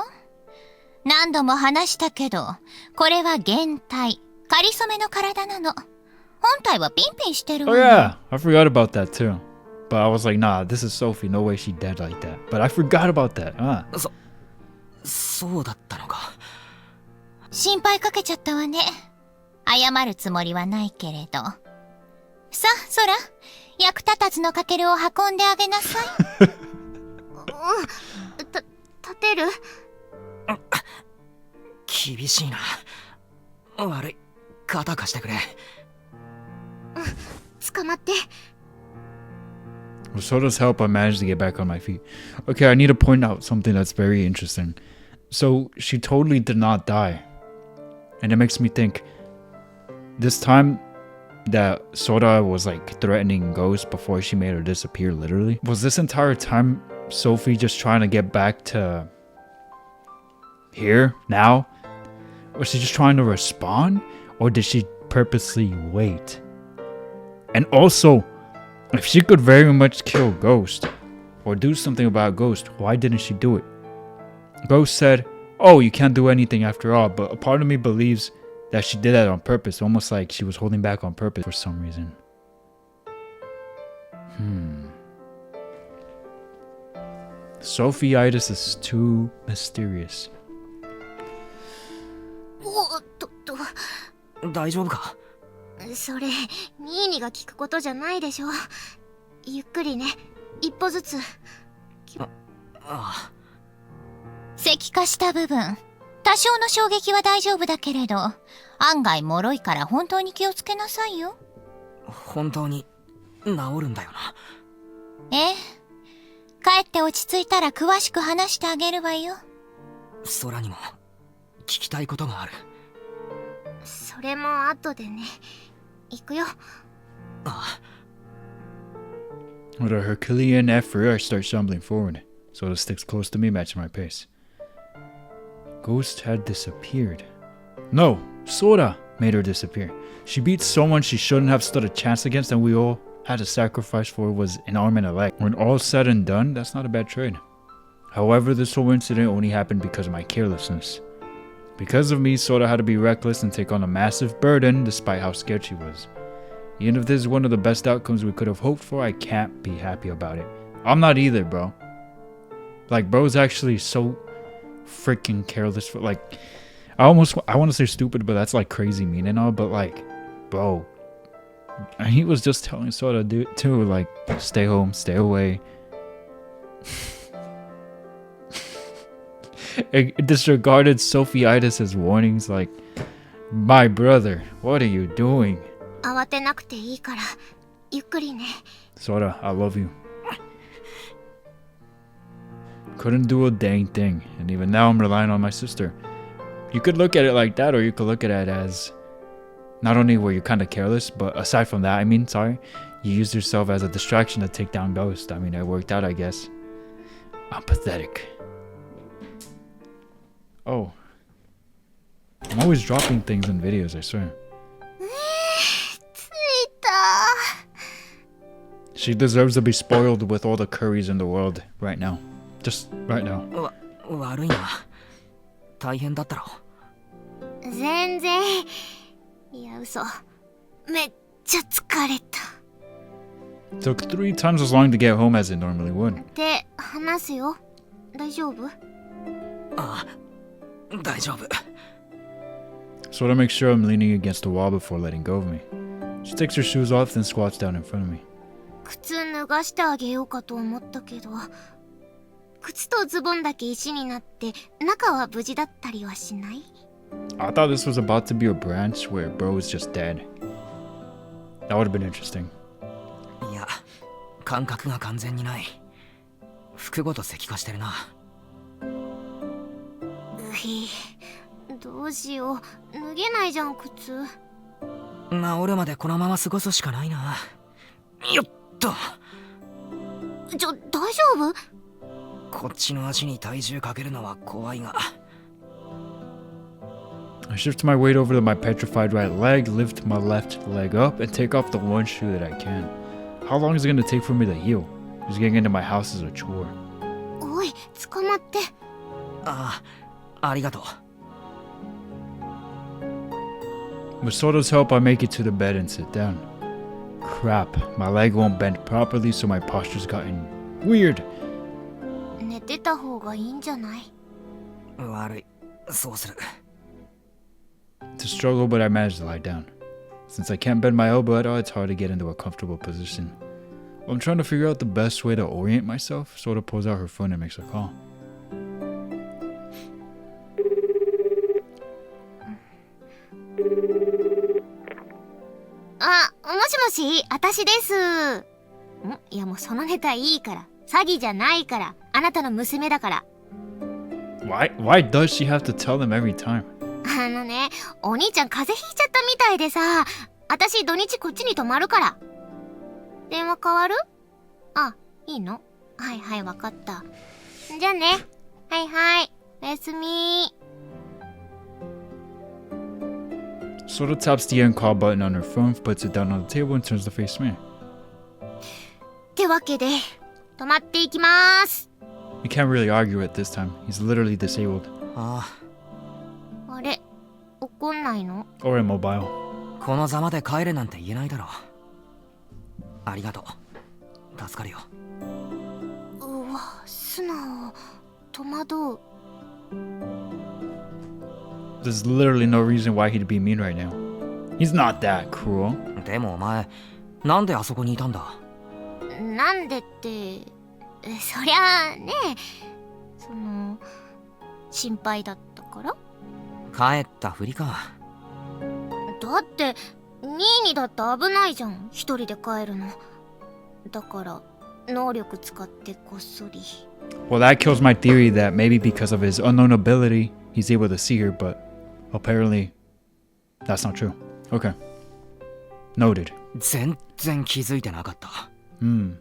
何度も話したけど、これは現体、かりそめの体なの。本体はピンピンしてるわ Oh よ。yeah, I forgot about that too. But I was like, nah, this is Sophie. No way she dead like that. But I forgot about that. そうだったのか。心配かけちゃったわね。謝るつもりはないけれど。さあ、ソラ、役立たずのかけるを運んであげなさい。立てる？厳しいな。悪い。肩貸してくれ。捕まって。With Soda's help, I managed to get back on my feet. Okay, I need to point out something that's very interesting. So, she totally did not die. And it makes me think, this time that Sora was like threatening Ghost before she made her disappear, literally, was this entire time Sophie just trying to get back to here, now? Was she just trying to respond? Or did she purposely wait? And also, if she could very much kill Ghost or do something about Ghost, why didn't she do it? Ghost said, oh, you can't do anything after all, but a part of me believes that she did that on purpose, almost like she was holding back on purpose for some reason. Sophie-itis is too mysterious. おっと。大丈夫か？それ、ニーニが聞くことじゃないでしょ。ゆっくりね、一歩ずつ。石化した部分、多少の衝撃は大丈夫だけれど、案外脆いから本当に気をつけなさいよ。本当に治るんだよな。ええ。帰って落ち着いたら詳しく話してあげるわよ。空にも聞きたいことがある。それも後でね。行くよ。With a Herculean effort, I start stumbling forward. Soda sticks close to me, matching my pace. Ghost had disappeared. No, Sora made her disappear. She beat someone she shouldn't have stood a chance against, and we all had to sacrifice for was an arm and a leg. When all's said and done, that's not a bad trade. However, this whole incident only happened because of my carelessness. Because of me, Sora had to be reckless and take on a massive burden despite how scared she was. Even if this is one of the best outcomes we could have hoped for, I can't be happy about it. I'm not either, bro. Like, bro's actually so freaking careless for, like, I want to say stupid, but that's like crazy mean and all, but like, bro, he was just telling Sora too, like, stay home, stay away. It disregarded Sophiitis' warnings, like, my brother, what are you doing? 慌てなくていいからゆっくりね。 Sora, I love you. Couldn't do a dang thing, and even now I'm relying on my sister. You could look at it like that, or you could look at it as not only were you kind of careless, but aside from that, you used yourself as a distraction to take down Ghost. I mean, it worked out, I guess. I'm pathetic. Oh. I'm always dropping things in videos, I swear. 着いた。 She deserves to be spoiled with all the curries in the world right now. Just right now. 悪いな。大変だったろ。全然。いや、嘘。めっちゃ疲れた。 Took 3 times as long to get home as it normally would. って話すよ。大丈夫？ああ、大丈夫。 Sort of makes sure I'm leaning against the wall before letting go of me. She takes her shoes off, then squats down in front of me. 靴脱がしてあげようかと思ったけど、靴とズボンだけ石になって中は無事だったりはしない？ I thought this was about to be a branch where bro was just dead. That would have been interesting. いや、感覚が完全にない。服ごと石化してるな。どうしよう。脱げないじゃん、靴。治るまでこのまま過ごすしかないな。よっと。大丈夫？こっちの足に体重かけるのは怖いが。I shift my weight over to my petrified right leg, lift my left leg up, and take off the one shoe that I can. How long is it going to take for me to heal? Just getting into my house is a chore. おい、捕まって。ああ、ありがとう。With Sora's help, I make it to the bed and sit down. Crap, my leg won't bend properly, so my posture's gotten weird. 寝てた方がいいんじゃない？悪い。そうする。It's a struggle, but I managed to lie down. Since I can't bend my elbow at all, it's hard to get into a comfortable position. While I'm trying to figure out the best way to orient myself, Sora pulls out her phone and makes a call. あ、もしもし、私です。いやもうそのネタいいから。詐欺じゃないから。あなたの娘だから。Why does she have to tell them every time? お兄ちゃん風邪ひいちゃったみたいでさ、私土日こっちに泊まるから。電話変わる？あ、いいの？はいはい、わかった。じゃあね。はいはい、おやすみ。Sora taps the end call button on her phone, puts it down on the table, and turns to face me. ってわけで、泊まっていきまーす。 We can't really argue at this time. He's literally disabled. ああれ、怒んないの？ Or immobile. あ、このざまで帰れなんて言えないだろう。ありがとう。助かるよ。うわ、素直。戸惑う。There's literally no reason why he'd be mean right now. He's not that cruel. でもお前、なんであそこにいたんだ？なんでって、そりゃあね、心配だったから。帰ったふりか。だってニーニだって危ないじゃん、一人で帰るの。だから能力使ってこっそり。 Well, that kills my theory that maybe because of his unknown ability, he's able to see her, but apparently that's not true. Okay. Noted. 全然気づいてなかった。Hmm.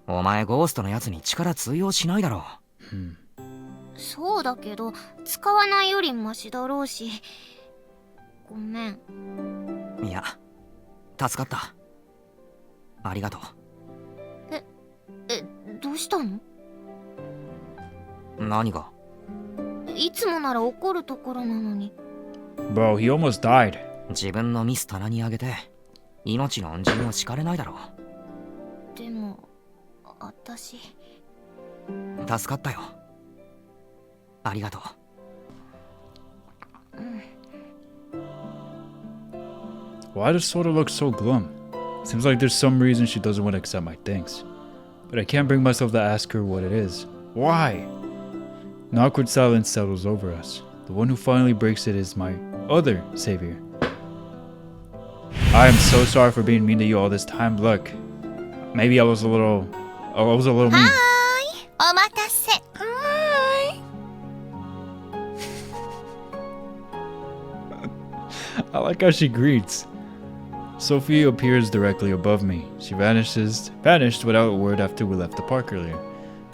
お前ゴーストのやつに力通用しないだろう。そうだけど使わないよりマシだろうし。ごめん。いや、助かった。ありがとどうしたの？う。何が？いつもなら怒るところなのに。 Bro, he almost died. 自分のミス棚にあげて、命の恩人を叱れないだろでも私う。助かったよ。ありがとう。Why does Sora look so glum? Seems like there's some reason she doesn't want to accept my thanks. But I can't bring myself to ask her what it is. Why? An awkward silence settles over us. The one who finally breaks it is my other savior. I am so sorry for being mean to you all this time. Look, maybe I was a little mean. お待たせ。I like how she greets. Sophie appears directly above me. She vanished without a word after we left the park earlier.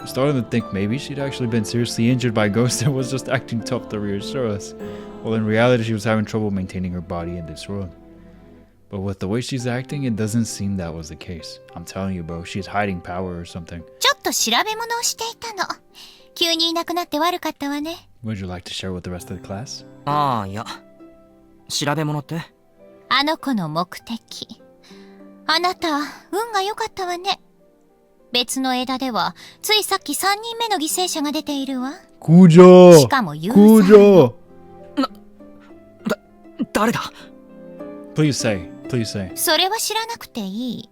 I started to think maybe she'd actually been seriously injured by Ghost and was just acting tough to reassure us. Well, in reality, she was having trouble maintaining her body in this world. But with the way she's acting, it doesn't seem that was the case. I'm telling you, bro, she's hiding power or something. ちょっと調べ物をしていたの。急にいなくなって悪かったわね。Would you like to share with the rest of the class? ああ、いや。調べ物って？あの子の目的。あなた、運が良かったわね。別の枝では、ついさっき3人目の犠牲者が出ているわ。Kujo! しかも有罪。Kujo! 誰だ？ Please say. それは知らなくていい。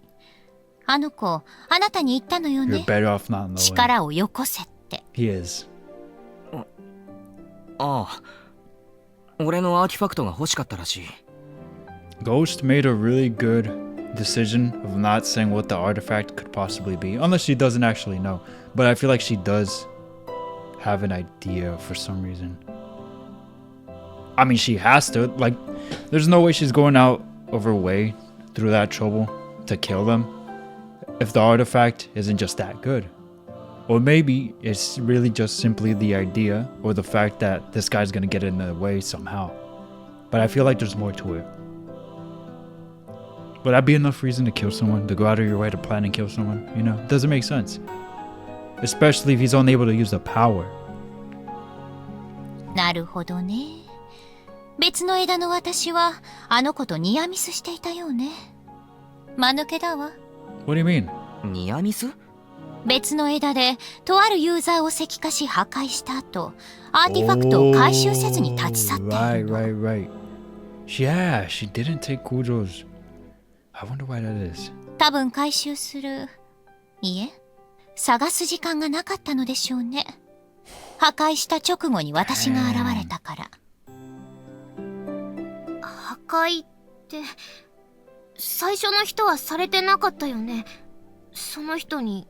あの子、あなたに言ったのよ You're ね。 better off not knowing. 力をよこせって。He is. ああ。俺のアーティファクトが欲しかったらしい。Ghost made a really good decision of not saying what the artifact could possibly be, unless she doesn't actually know. But I feel like she does have an idea for some reason. I mean, she has to. Like, there's no way she's going out of her way through that trouble to kill them if the artifact isn't just that good. Or maybe it's really just simply the idea or the fact that this guy's gonna get in the way somehow. But I feel like there's more to it. Would that be enough reason to kill someone? To go out of your way to plan and kill someone? You know, it doesn't make sense. Especially if he's unable to use the power. なるほどね。別の枝の私は、あの子とニアミスしていたようね。間抜けだわ。What do you mean? ニアミス？別の枝で、とあるユーザーを石化し破壊した後、アーティファクトを回収せずに立ち去っているの。Right. Yeah, she didn't take Kujo's. I wonder why that is. 多分回収する。いえ、探す時間がなかったのでしょうね。破壊した直後に私が現れたから。破壊って、最初の人はされてなかったよね。その人に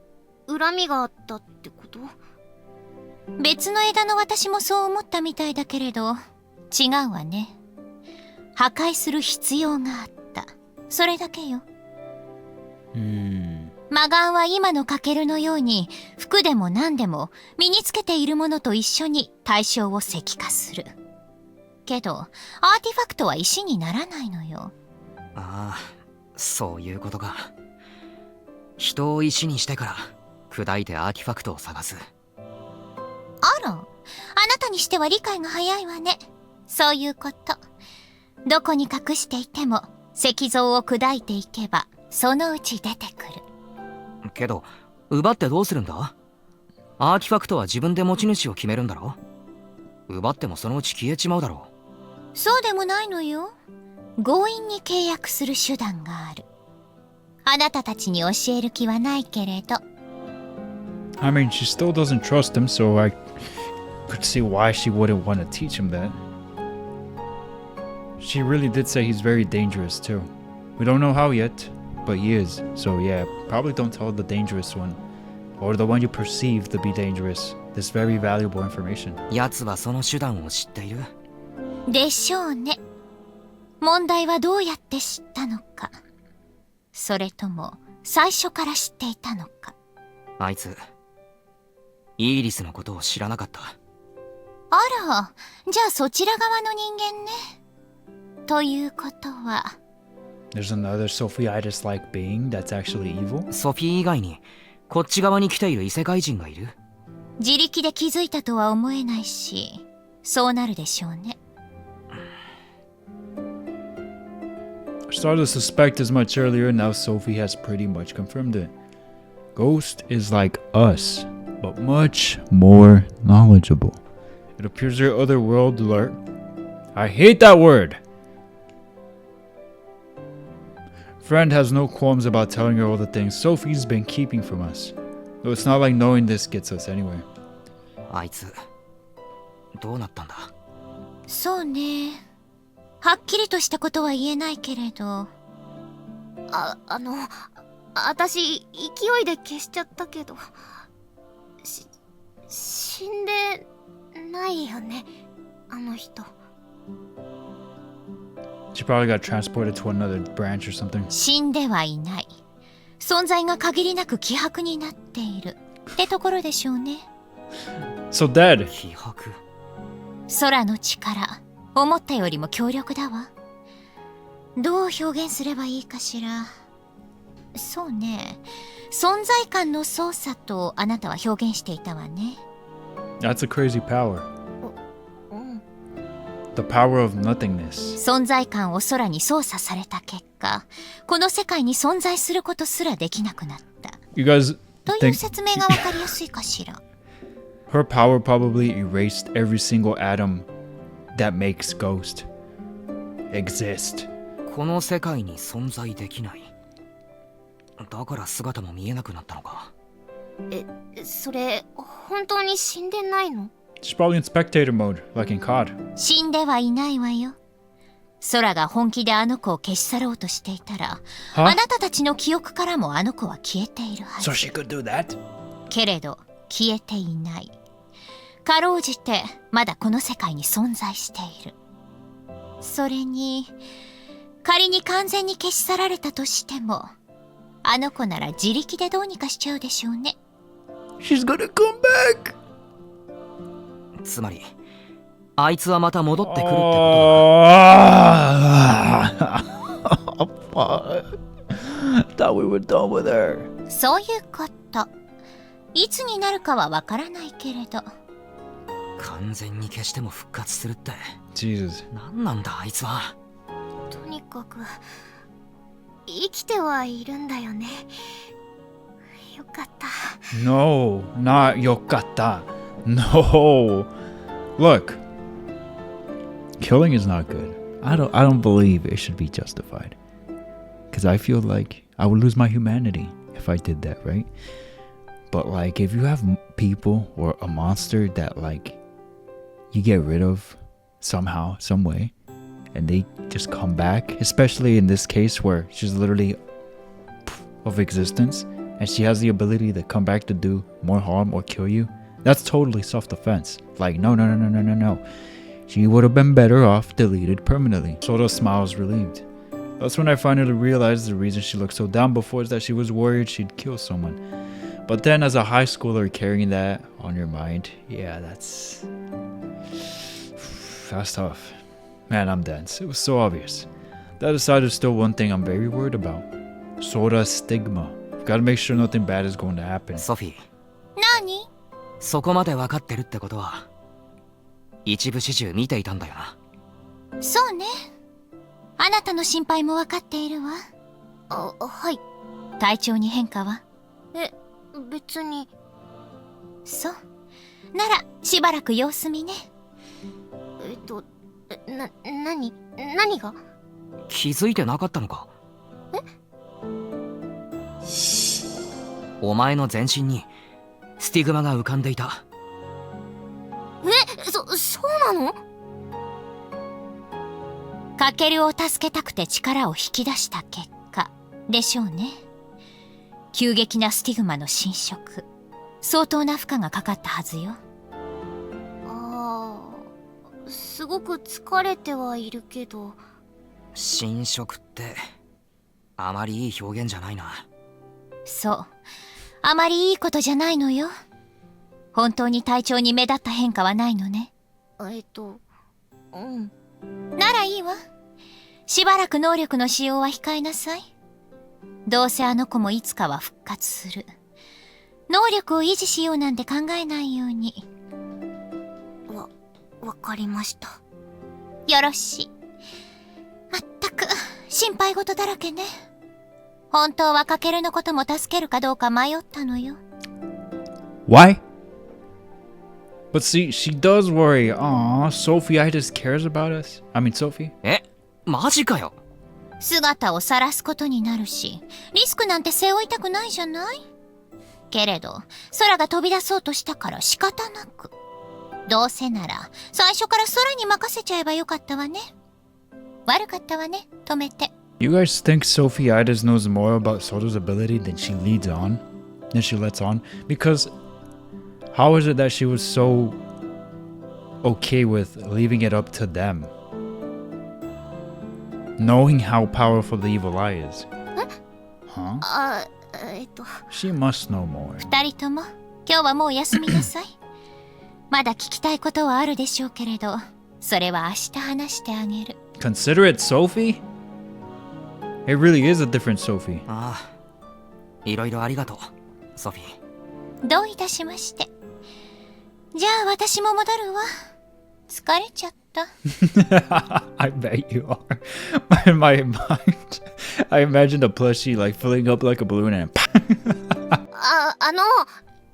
恨みがあったってこと？別の枝の私もそう思ったみたいだけれど、違うわね。破壊する必要があった。それだけよ。魔眼は今のカケルのように、服でも何でも身につけているものと一緒に対象を石化する。けど、アーティファクトは石にならないのよ。ああ、そういうことか。人を石にしてから砕いてアーティファクトを探す。あら、あなたにしては理解が早いわね。そういうこと。どこに隠していても石像を砕いていけばそのうち出てくる。けど奪ってどうするんだ？アーティファクトは自分で持ち主を決めるんだろ？奪ってもそのうち消えちまうだろう。そうでもないのよ。強引に契約する手段がある。あなたたちに教える気はないけれど。I mean, she still doesn't trust him, so I could see why she wouldn't want to teach him that. She really did say he's very dangerous too. We don't know how yet, but he is. So yeah, probably don't tell the dangerous one, or the one you perceive to be dangerous, this very valuable information. 奴はその手段を知っている？でしょうね。問題はどうやって知ったのか。それとも最初から知っていたのか。あいつイーリスのことを知らなかった。あら、じゃあそちら側の人間ね。ということは There's another Sophie-itis-like being that's actually evil? ソフィー以外にこっち側に来ている異世界人がいる。自力で気づいたとは思えないし、そうなるでしょうね。I started to suspect as much earlier, now Sophie has pretty much confirmed it. Ghost is like us, but much more knowledgeable. It appears your other world alert. I hate that word! Friend has no qualms about telling her all the things Sophie's been keeping from us. Though it's not like knowing this gets us anywhere. あいつどうなったんだ。そうね。はっきりとしたことは言えないけれど。私、勢いで消しちゃったけど。死んでないよね、あの人。She probably got transported to another branch or something. 死んではいない。存在が限りなく希薄になっている。ってところでしょうね。So dead! 希薄。空の力、思ったよりも強力だわ。どう表現すればいいかしら。そうね。存在感の操作とあなたは表現していたわね。That's a crazy power. The power of nothingness. 存在感を空に操作された結果、この世界に存在することすらできなくなった。You guys という think 説明がわかりやすいかしら。her power probably erased every single atom that makes Ghost exist. この世界に存在できない。だから姿も見えなくなったのか。それ、本当に死んでないの？ She's probably in spectator mode, like in COD. 死んではいないわよ。空が本気であの子を消し去ろうとしていたら、はあなたたちの記憶からもあの子は消えているはず。 So she could do that? けれど、消えていない。かろうじて、まだこの世界に存在している。それに、仮に完全に消し去られたとしても、あの子なら自力でどうにかしちゃうでしょうね。She's gonna come back! つまりあいつはまた戻ってくるってことだ。Thought we were done with her. そういうこと。いつになるかはわからないけれど。完全に消しても復活するって。 Jesus. 何なんだあいつは。とにかく生きてはいるんだよね。よかった。 No, not yokata. No. Look. Killing is not good. I don't believe it should be justified. Cuz I feel like I would lose my humanity if I did that, right? But like if you have people or a monster that like you get rid of somehow, some way, and they just come back, especially in this case where she's literally of existence and she has the ability to come back to do more harm or kill you, that's totally self-defense. Like no. She would have been better off deleted permanently. Sora smiles relieved. That's when I finally realized the reason she looked so down before is that she was worried she'd kill someone. But then as a high schooler carrying that on your mind, yeah, that's tough. Man, I'm dense. It was so obvious. That aside, there's still one thing I'm very worried about. Sora's stigma. I've got to make sure nothing bad is going to happen. ソフィー、何？そこまで分かってるってことは一部始終見ていたんだよな。そうね。あなたの心配もわかっているわ。はい。体調に変化は？別に。そう。なら、しばらく様子見ね。何が？気づいてなかったのか？お前の全身にスティグマが浮かんでいた。そうなの？カケルを助けたくて力を引き出した結果でしょうね。急激なスティグマの侵食、相当な負荷がかかったはずよ。すごく疲れてはいるけど。侵食ってあまりいい表現じゃないな。そう、あまりいいことじゃないのよ。本当に体調に目立った変化はないのね。ならいいわ。しばらく能力の使用は控えなさい。どうせあの子もいつかは復活する。能力を維持しようなんて考えないように。わかりました。よろしい。まったく心配事だらけね。本当はカケルのことも助けるかどうか迷ったのよ。Why? But see, she does worry. Aw, Sophie-itis cares about us. I mean, Sophie. マジかよ。姿を晒すことになるし、リスクなんて背負いたくないじゃない。けれど、空が飛び出そうとしたから仕方なく。どうせなら、最初から空に任せちゃえばよかったわね。悪かったわね、止めて。You guys think Sophie-itis knows more about Sora's ability than she lets on? Because how is it that she was so okay with leaving it up to them? Knowing how powerful the evil eye is. Huh? She must know more. 二人とも、今日はもう休みなさい。まだ聞きたいことはあるでしょうけれど、それは明日話してあげる。Consider it Sophie? It really is a different Sophie. ああ、いろいろありがとう、ソフィー。どういたしまして。じゃあ私も戻るわ。疲れちゃった。I bet you are. In my mind, I imagined a plushie like filling up like a balloon and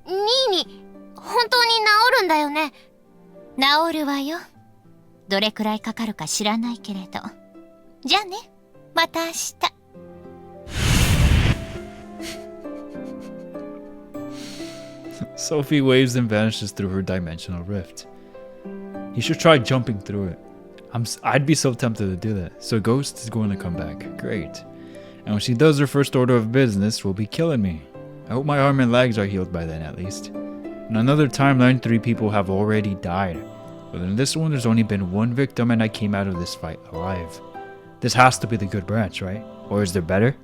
ニーニ、本当に治るんだよね。治るわよ。どれくらいかかるか知らないけれど。じゃあね、また明日。Sophie waves and vanishes through her dimensional rift. You should try jumping through it. I'd be so tempted to do that. So Ghost is going to come back. Great. And when she does her first order of business, will be killing me. I hope my arm and legs are healed by then at least. In another timeline, 3 people have already died. But in this one, there's only been 1 victim and I came out of this fight alive. This has to be the good branch, right? Or is there better?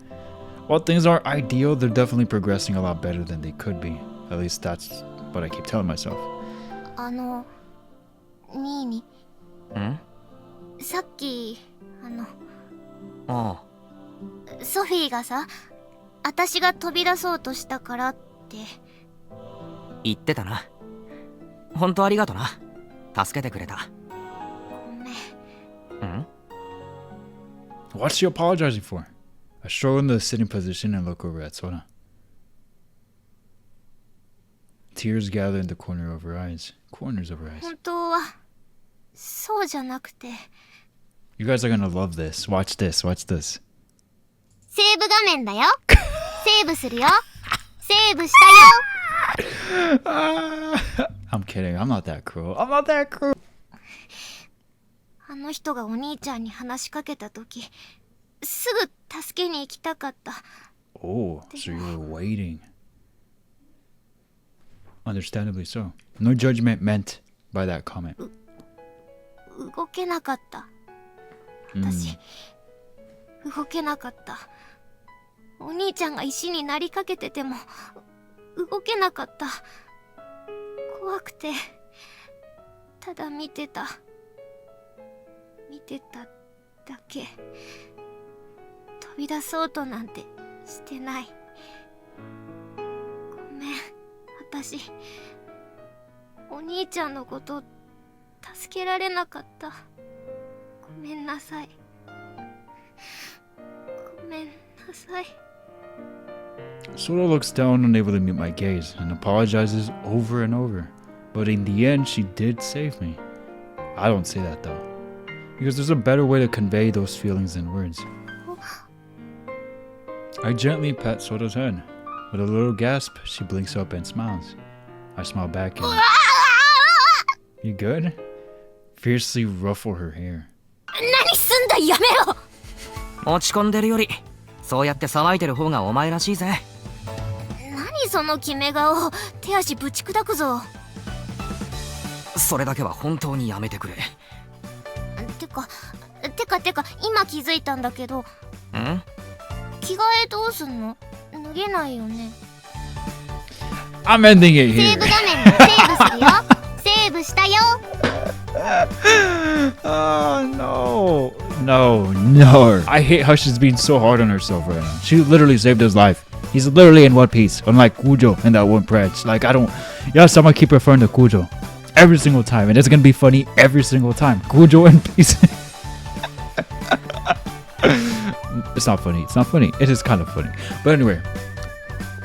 While things aren't ideal, they're definitely progressing a lot better than they could be. At least that's what I keep telling myself. ニーニ。ん？さっき、ああ。ソフィーがさ、私が飛び出そうとしたからって。言ってたな。ほんとありがとな。助けてくれた。ごめん。ん？ What's she apologizing for? I stroll into the sitting position and look over at Sora. Tears gather in the corners of her eyes. 本当はそうじゃなくて。You guys are gonna love this. Watch this. Watch this. セーブ画面だよ。セーブするよ。セーブしたよ。I'm kidding. I'm not that cruel. I'm not that cruel. あの人がお兄ちゃんに話しかけたとき、すぐ助けに行きたかった。Oh, so you were waiting. Understandably so. No judgment meant by that comment. 動けなかった。私、動けなかった。お兄ちゃんが石になりかけてても動けなかった。怖くてただ見てただけ。飛び出そうとなんてしてない。ごめん、私お兄ちゃんのこと助けられなかった。ごめんなさい。ごめんなさい。Sora looks down, unable to meet my gaze, and apologizes over and over. But in the end, she did save me. I don't say that though, because there's a better way to convey those feelings than words. I gently pat Sora's head. With a little gasp, she blinks up and smiles. I smile back and... You good? Fiercely ruffle her hair. 何すんだ、やめろ。落ち込んでるよりそうやって騒いでる方がお前らしいぜ。何その決め顔。手足ぶち砕くぞ。それだけは本当にやめてくれ。てか今気づいたんだけど。ん？着替えどうすんの？脱げないよね。I'm ending it here. セーブ画面でセーブするよ。セーブしたよ。Oh no. No. I hate how she's being so hard on herself right now. She literally saved his life. He's literally in one piece, unlike Cujo in that one branch. Like, I don't... Yes, I'm gonna keep referring to Cujo every single time, and it's gonna be funny every single time. Cujo in piece. It's not funny. It's not funny. It is kind of funny. But anyway,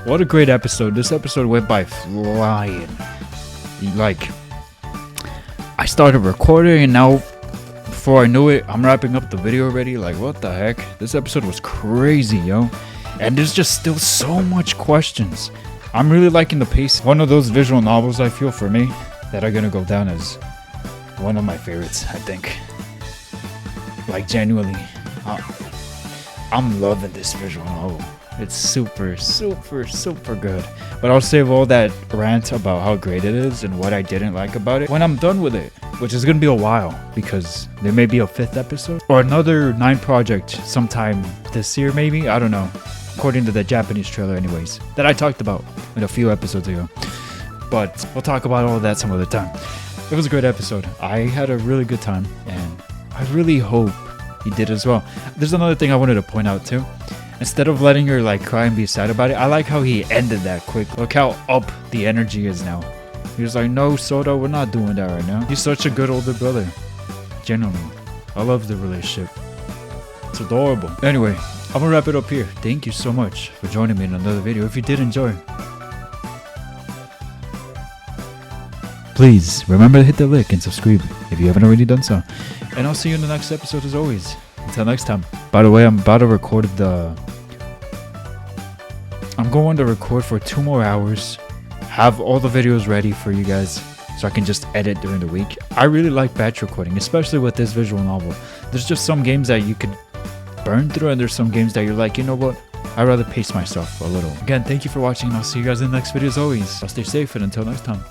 what a great episode. This episode went by flying. Like, I started recording, and now, before I knew it, I'm wrapping up the video already. Like, what the heck? This episode was crazy, yo. And there's just still so much questions. I'm really liking the pace. One of those visual novels, I feel, for me, that are gonna go down as one of my favorites, I think. Like, genuinely, I'm loving this visual novel. It's super, super, super good. But I'll save all that rant about how great it is and what I didn't like about it when I'm done with it, which is gonna be a while, because there may be a 5th episode or another 9 project sometime this year, maybe. I don't know, according to the Japanese trailer anyways, that I talked about in a few episodes ago. But we'll talk about all of that some other time. It was a great episode. I had a really good time, and I really hope you did as well. There's another thing I wanted to point out too. Instead of letting her like cry and be sad about it, I like how he ended that quick. Look how up the energy is now. He was like, no, Sora, we're not doing that right now. He's such a good older brother. Genuinely. I love the relationship. It's adorable. Anyway, I'm gonna wrap it up here. Thank you so much for joining me in another video. If you did enjoy, please remember to hit the like and subscribe if you haven't already done so. And I'll see you in the next episode as always. Until next time. By the way, I'm about to record I'm going to record for 2 more hours. Have all the videos ready for you guys so I can just edit during the week. I really like batch recording, especially with this visual novel. There's just some games that you could burn through, and there's some games that you're like, you know what? I'd rather pace myself a little. Again, thank you for watching, and I'll see you guys in the next video as always. I'll stay safe, and until next time.